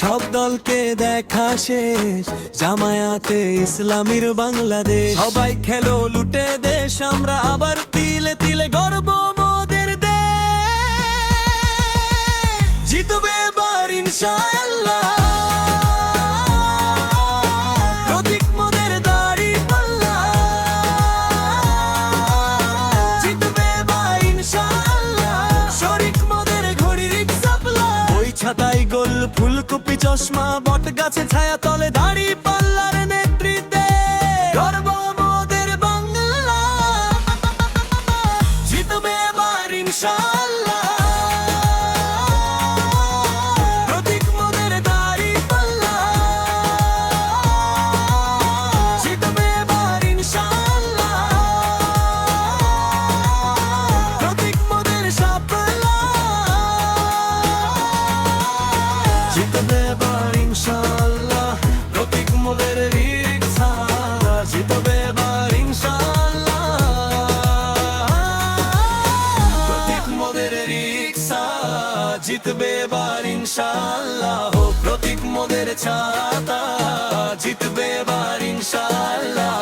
সব দলকে দেখা শেষ, জামায়াতে ইসলামীর বাংলাদেশ। সবাই খেলো লুটে দেশ, আমরা আবার তিলে তিলে গর্ব মোদের দেশ। জিতবে এবার ইনশাআল্লাহ, প্রতীক মোদের দাঁড়িপাল্লা। জিতবে এবার ইনশাআল্লাহ, শরিক মোদের ঘড়ির সাপলা। ওই ছাতাই গোল ফুলকপি চশমা, বট গাছে ছায়া তলে দাঁড়িপাল্লার নেতৃত্বে গর্ব মোদের বাংলা। জিতবে এবার ইনশাআল্লাহ, প্রতীক মোদের দাঁড়িপাল্লা। জিতবে এবার ইনশাআল্লাহ, প্রতীক মোদের সাপলা। জিতবে এবার ইনশাআল্লাহ, প্রতীক মোদের রিকশা। জিতবে এবার ইনশাআল্লাহ, প্রতীক মোদের রিকশা। জিতবে এবার ইনশাআল্লাহ, প্রতীক মোদের ছাতা। জিতবে এবার ইনশাআল্লাহ।